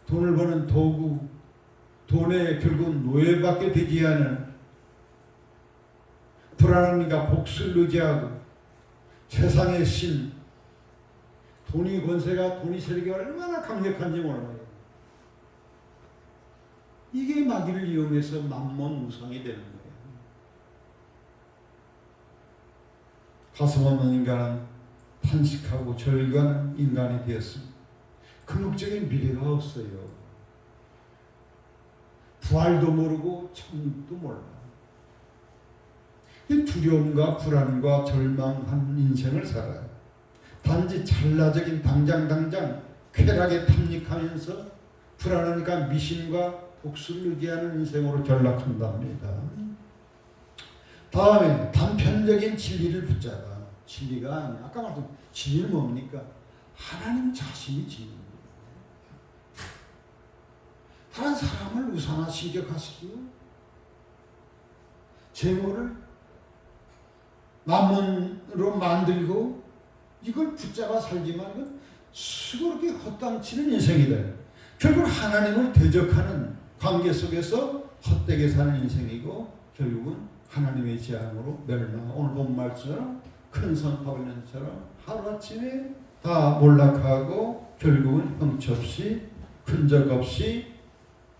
돈을 버는 도구, 돈에 결국 노예받게 되지 않은 불안함과 복수를 의지하고 세상의 신, 돈이 권세가, 돈이 세력이 얼마나 강력한지 몰라요. 이게 마귀를 이용해서 만몬 우상이 되는 거예요. 가슴 없는 인간은 탄식하고 절규하는 인간이 되었습니다. 근육적인 미래가 없어요. 부활도 모르고 천국도 몰라요. 두려움과 불안과 절망한 인생을 살아요. 단지 찰나적인 당장 쾌락에 탐닉하면서 불안하니까 미신과 복수를 의지하는 인생으로 전락한답니다. 다음에 단편적인 진리를 붙잡아. 진리가 아니라 아까 말했던 진리는 뭡니까? 하나님 자신이 진리입니다. 다른 사람을 우상화 신격하시고 재물을 만몬으로 만들고 이걸 붙잡아 살지만 이건 수고롭게 헛당치는 인생이다. 결국 하나님을 대적하는 관계 속에서 헛되게 사는 인생이고 결국은 하나님의 재앙으로 멸망. 오늘 본 말처럼 큰성 바벨론처럼 하루아침에 다 몰락하고 결국은 형체없이 흔적 없이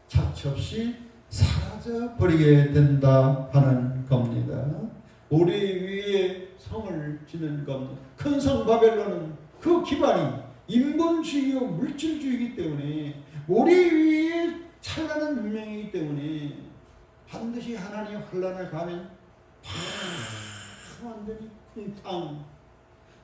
자취 없이 사라져버리게 된다 하는 겁니다. 모래 위에 성을 짓는 겁니다. 큰 성 바벨론은 그 기반이 인본주의요 물질주의이기 때문에 모래 위에 찬란한 문명이기 때문에 반드시 하나님의 환란을 가면 바로 완전히 쿵탕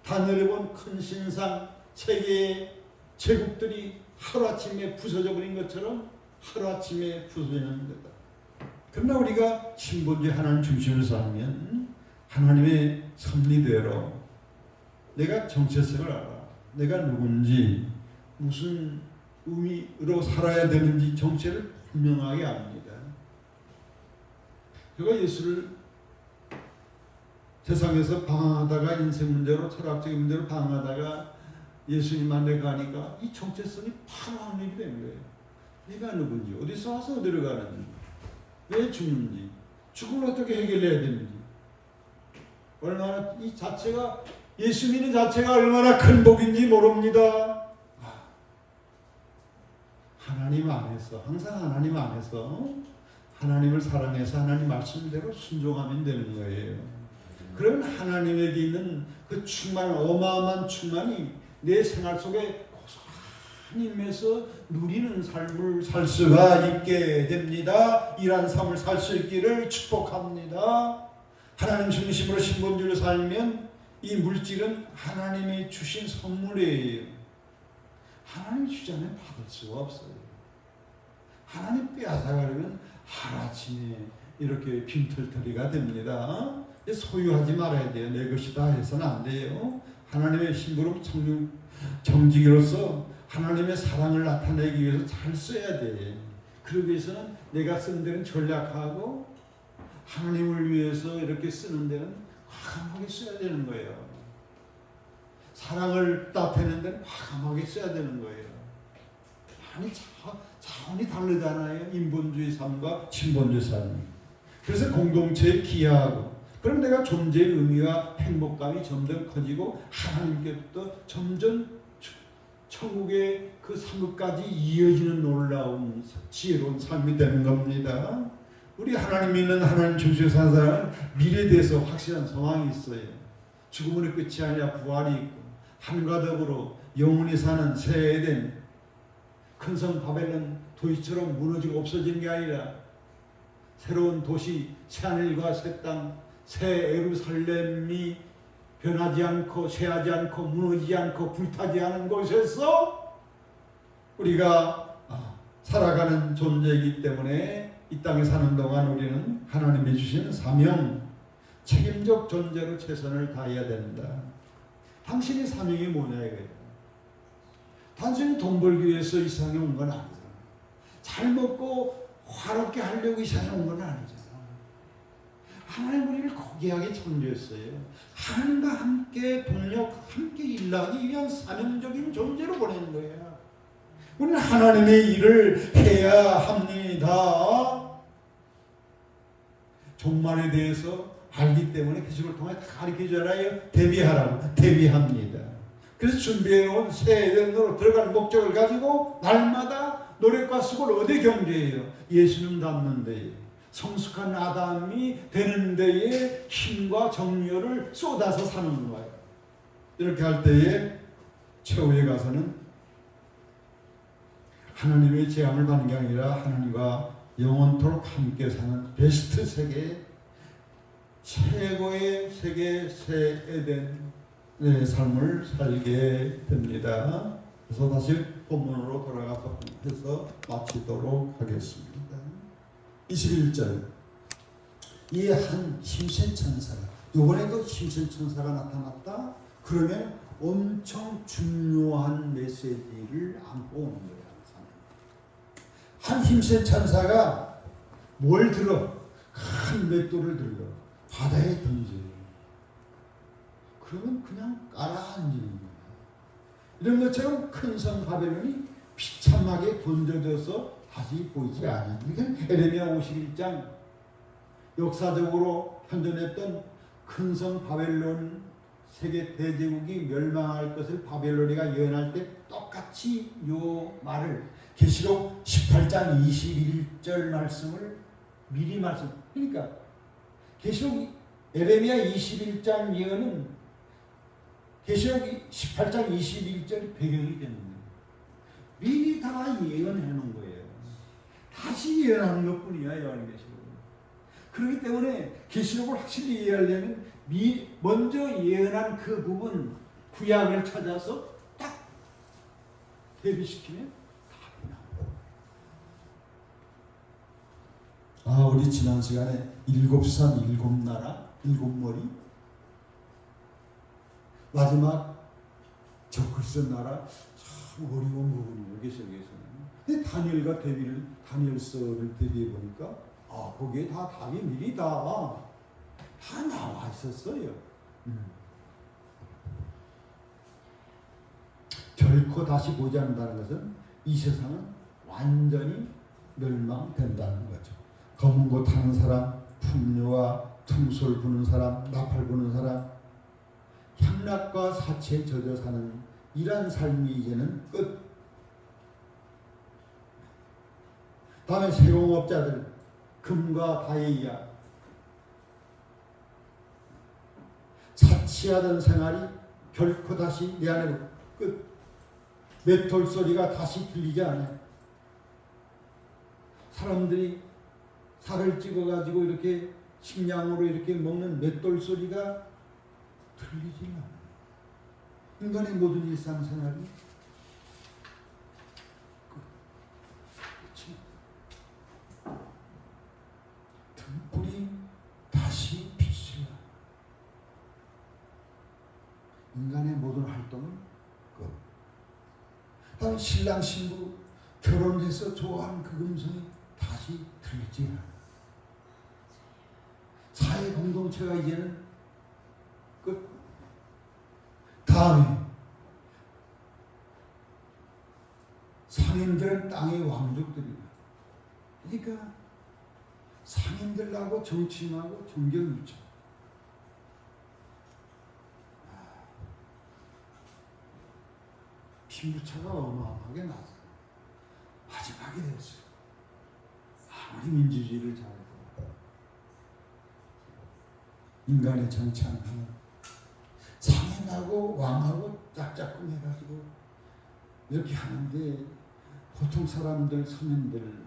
하늘에 본 큰 신상 세계의 제국들이 하루아침에 부서져 버린 것처럼 하루아침에 부서지는 거다. 그러나 우리가 신본주의 하나님 중심으로 살면 하나님의 섭리대로 내가 정체성을 알아. 내가 누군지 무슨 의미로 살아야 되는지 정체를 분명하게 압니다. 제가 예수를 세상에서 방황하다가 인생 문제로 철학적인 문제로 방황하다가 예수님 만나 가니까 이 정체성이 바로 확립이 되는 거예요. 내가 누군지, 어디서 와서 어디로 가는지, 왜 죽는지, 죽음을 어떻게 해결해야 되는지, 얼마나 이 자체가 예수 믿는 자체가 얼마나 큰 복인지 모릅니다. 하나님 안에서, 항상 하나님 안에서 하나님을 사랑해서 하나님 말씀대로 순종하면 되는 거예요. 그러면 하나님에게 있는 그 충만, 어마어마한 충만이 내 생활 속에 고스란히 임해서 누리는 삶을 살 수가 있게 됩니다. 이러한 삶을 살 수 있기를 축복합니다. 하나님 중심으로 신본주의로 살면 이 물질은 하나님이 주신 선물이에요. 하나님이 주지 않으면 받을 수가 없어요. 하나님 빼앗아가려면 하루아침에 이렇게 빈털터리가 됩니다. 소유하지 말아야 돼요. 내 것이다 해서는 안 돼요. 하나님의 신부름 정직으로서 하나님의 사랑을 나타내기 위해서 잘 써야 돼. 그러기 위해서는 내가 쓰는 데는 전략하고 하나님을 위해서 이렇게 쓰는 데는 과감하게 써야 되는 거예요. 사랑을 나타내는 데는 과감하게 써야 되는 거예요. 아니 차원이 다르잖아요. 인본주의 삶과 신본주의 삶. 그래서 공동체에 기여하고 그럼 내가 존재의 의미와 행복감이 점점 커지고 하나님께부터 점점 천국의 그 상급까지 이어지는 놀라운 지혜로운 삶이 되는 겁니다. 우리 하나님 믿는 하나님 중심에 사는 사람은 미래에 대해서 확실한 소망이 있어요. 죽음의 끝이 아니라 부활이 있고 하늘과 더불어 영원히 사는 새 에덴, 큰 성 바벨론 도시처럼 무너지고 없어지는 게 아니라 새로운 도시, 새 하늘과 새 땅, 새 예루살렘이 변하지 않고 쇠하지 않고 무너지지 않고 불타지 않은 곳에서 우리가 살아가는 존재이기 때문에 이 땅에 사는 동안 우리는 하나님이 주신 사명, 책임적 존재로 최선을 다해야 된다. 당신의 사명이 뭐냐 이거예요. 단순히 돈 벌기 위해서 이 세상에 온 건 아니잖아. 잘 먹고 화롭게 하려고 이 세상에 온 건 아니잖아. 하나님 우리를 고귀하게 창조했어요. 하나님과 함께 동력, 함께 일하기 위한 사명적인 존재로 보내는 거예요. 우리는 하나님의 일을 해야 합니다. 종말에 대해서 알기 때문에 계시록을 통해 다 가르쳐주잖아요. 대비하라고. 대비합니다. 그래서 준비해온 새 에덴으로 들어가는 목적을 가지고 날마다 노력과 수고를 어디 경주해요? 예수님 닮는 데에, 성숙한 아담이 되는 데에 힘과 정열을 쏟아서 사는 거예요. 이렇게 할 때에 최후에 가서는 하나님의 재앙을 받는 게 아니라 하나님과 영원토록 함께 사는 베스트 세계, 최고의 세계 새 에덴의 삶을 살게 됩니다. 그래서 다시 본문으로 돌아가서 해서 마치도록 하겠습니다. 21절. 이 한 힘센 천사가, 이번에도 힘센 천사가 나타났다. 그러면 엄청 중요한 메시지를 안고 오는 거예요. 한 힘센 천사가 뭘 들어? 큰 맷돌을 들러 바다에 던져요. 그러면 그냥 깔아앉는 거예요. 이런 것처럼 큰 성 바벨론이 비참하게 던져져서 다시 보이지 않아요. 이건 에레미야 51장 역사적으로 현존했던 큰 성 바벨론 세계 대제국이 멸망할 것을 바벨론이가 예언할 때 똑같이 요 말을 계시록 18장 21절 말씀을 미리 말씀. 그러니까 계시록 에레미야 21장 예언은 계시록 18장 21절이 배경이 되는 거예요. 미리 다 예언해 놓은 거예요. 다시 예언하는 것뿐이야. 요한계시록은. 그렇기 때문에 계시록을 확실히 이해하려면 먼저 예언한 그 부분, 구약을 찾아서 딱 대비시키면 답이 나오고. 우리 지난 시간에 7산 7나라 7머리 마지막 적그리스도 나라 참 어려운 부분이에요. 여기서는. 근데 다니엘서를 대비해 보니까 거기에 다 답이 미리 다 나와 있었어요. 결코 다시 보지 않는다는 것은 이 세상은 완전히 멸망된다는 거죠. 검은 고 타는 사람, 풍류와 퉁솔 부는 사람, 나팔 부는 사람, 향락과 사치에 젖어 사는 이런 삶이 이제는 끝. 다음에 세공업자들, 금과 다이아, 사치하던 생활이 결코 다시 내 안에 끝. 맷돌 소리가 다시 들리지 않아요. 사람들이 살을 찍어가지고 이렇게 식량으로 이렇게 먹는 맷돌 소리가 들리지 않아요. 인간의 모든 일상생활이 끝이. 등불이 다시 빛을 나. 인간의 모든 활동은 끝. 다음 신랑 신부 결혼해서 좋아하는 그 음성이 다시 들리지 않아요. 사회 공동체가 이제는 끝. 다음에 상인들은 땅의 왕족들이다. 그러니까 상인들하고 정치인하고 정경유착. 빈부차가 어마어마하게 나서 마지막이 되었어요. 아무리 민주주의를 잘해도 인간의 정치하는 상인하고 왕하고 짝짝꿍 해가지고 이렇게 하는데 보통 사람들, 서민들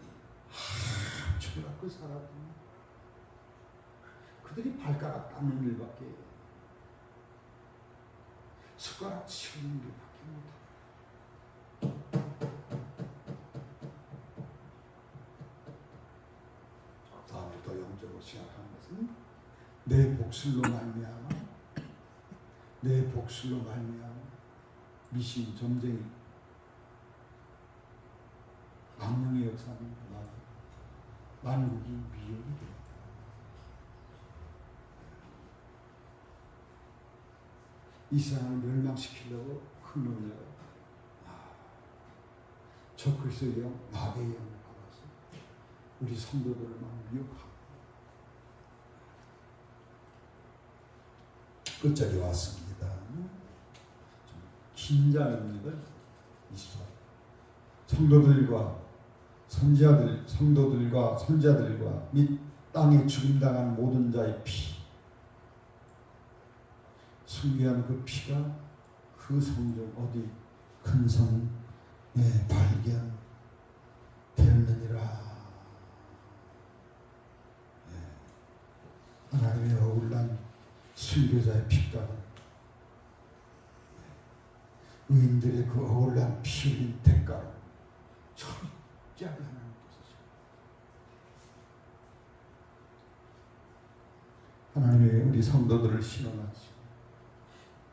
함축을 갖고 살아도 그들이 발가락 닦는 일밖에, 숟가락 치우는 일밖에 못하고. 다음에 또 영적으로 시작하는 것은 내 복술로 말미암아, 내 복술로 말미암아 미신, 점쟁이, 망령의 역사는 만국이 미혹이 돼요. 이 세상을 멸망시키려고 큰 놈이라고 적그리스도의 영, 마귀의 영을 받아서 우리 성도들을 막 미혹하고. 끝자리 왔습니다. 긴 장입니다. 24. 성도들과 선지자들, 성도들과 선지자들과 및 땅에 죽임당한 모든 자의 피, 순교한 그 피가 그 성전 어디 큰 성에 발견되었느니라. 하나님의 어울난 순교자의 피가 의인들의 그 어울난 피 흘린 대가로 철저하게 하나님의 우리 성도들을 신원하시고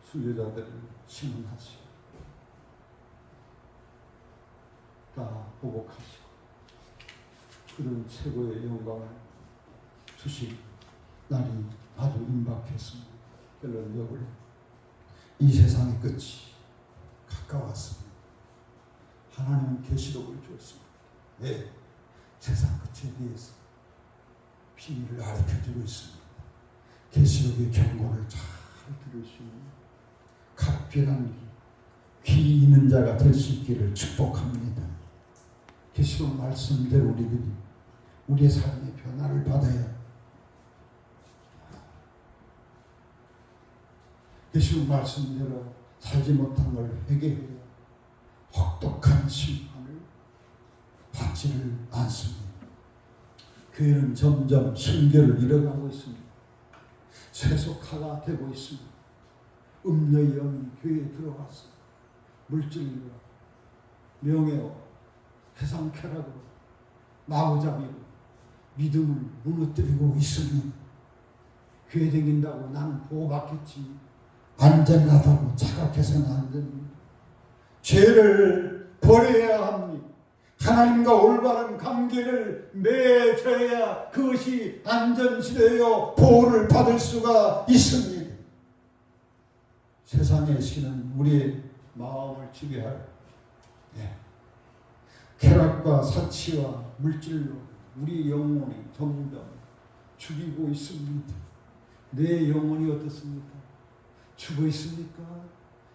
순교자들을 신원하시고 다 보복하시고 그런 최고의 영광을 주실 날이 아주 임박했습니다. 결론 여러분, 이 세상의 끝이 가까웠습니다. 하나님은 계시록을 주었습니다. 왜? 세상 끝에 대해서 비밀을 가르쳐주고 있습니다. 계시록의 경고를 잘 들을 수 있는 각별한 귀 있는 자가 될 수 있기를 축복합니다. 계시록 말씀대로 우리들이 우리의 삶의 변화를 받아야, 계시록 말씀대로 살지 못한 걸 회개해야 혹독한 심판을 받지를 않습니다. 교회는 점점 순결을 잃어가고 있습니다. 세속화가 되고 있습니다. 음녀의 영이 교회에 들어왔어. 물질과 명예와 세상 쾌락으로 마구잡이로 믿음을 무너뜨리고 있으니 교회 다닌다고 나는 보호받겠지, 안전하다고 착각해서는 안 됩니다. 죄를 버려야 합니다. 하나님과 올바른 관계를 맺어야 그것이 안전시되어 보호를 받을 수가 있습니다. 세상의 신은 우리의 마음을 지배할 쾌락과 사치와 물질로 우리 영혼이 점점 죽이고 있습니다. 내 영혼이 어떻습니까? 죽어 있습니까?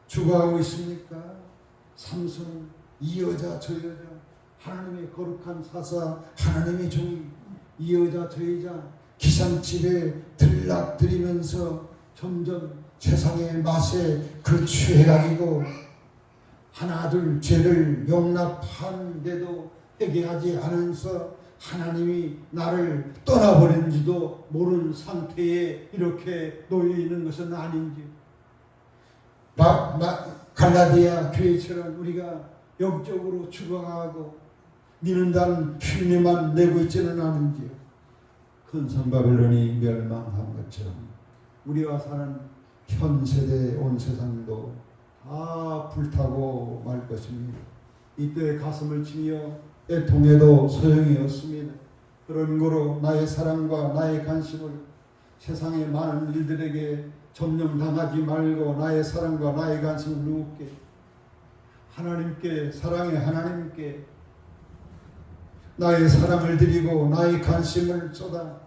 죽어가고 있습니까? 삼손은 이 여자 저 여자, 하나님의 거룩한 사사, 하나님의 종이 이 여자 저 여자 기상집에 들락들이면서 점점 세상의 맛에 그 취해가지고 하나 둘 죄를 용납하는데도 회개하지 않으면서 하나님이 나를 떠나버린지도 모르는 상태에 이렇게 놓여 있는 것은 아닌지, 갈라디아 교회처럼 우리가 영적으로 죽어가고 니는다는 흉내만 내고 있지는 않은지, 큰 성바벨론이 멸망한 것처럼 우리가 사는 현 세대 온 세상도 다 불타고 말 것입니다. 이때 가슴을 치며 애통해도 소용이 없습니다. 그런 거로 나의 사랑과 나의 관심을 세상의 많은 일들에게 점령당하지 말고 나의 사랑과 나의 관심을 누구께, 하나님께, 사랑의 하나님께 나의 사랑을 드리고 나의 관심을 쏟아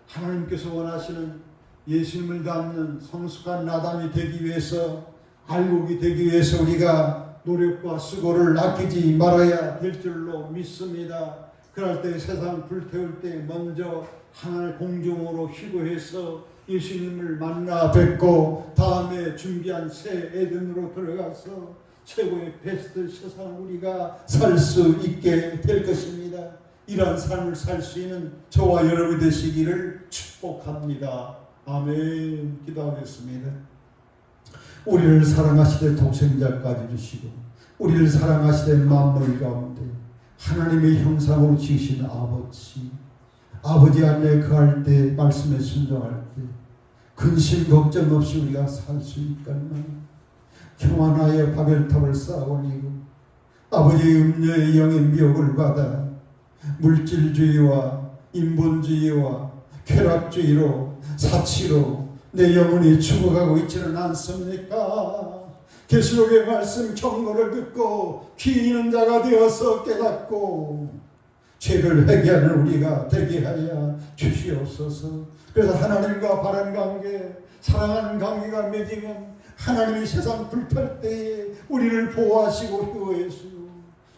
하나님께서 원하시는 예수님을 닮는 성숙한 아담이 되기 위해서, 알곡이 되기 위해서 우리가 노력과 수고를 아끼지 말아야 될 줄로 믿습니다. 그럴 때 세상 불태울 때 먼저 하늘 공중으로 희고해서 예수님을 만나 뵙고 다음에 준비한 새 에덴으로 들어가서 최고의 베스트 세상을 우리가 살 수 있게 될 것입니다. 이러한 삶을 살 수 있는 저와 여러분이 되시기를 축복합니다. 아멘. 기도하겠습니다. 우리를 사랑하시되 독생자까지 주시고 우리를 사랑하시되 만물 가운데 하나님의 형상으로 지으신 아버지 안에 거할 때, 말씀에 순종할 때 근심 걱정 없이 우리가 살 수 있겠나요? 평안하여 바벨탑을 쌓아올리고 아버지의 음녀의 영의 미혹을 받아 물질주의와 인본주의와 쾌락주의로 사치로 내 영혼이 죽어가고 있지는 않습니까? 계시록의 말씀 경고를 듣고 귀 있는 자가 되어서 깨닫고 죄를 회개하는 우리가 되게 하여 주시옵소서. 그래서 하나님과 바른 관계, 사랑하는 관계가 맺으면 하나님이 세상 불탈 때에 우리를 보호하시고 휴호해주시고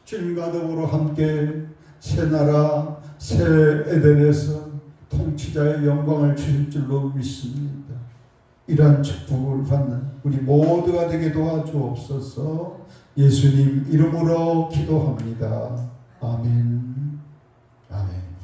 주님과 더불어 함께 새 나라 새 에덴에서 통치자의 영광을 주실 줄로 믿습니다. 이러한 축복을 받는 우리 모두가 되게 도와주옵소서. 예수님 이름으로 기도합니다. 아멘. 아멘.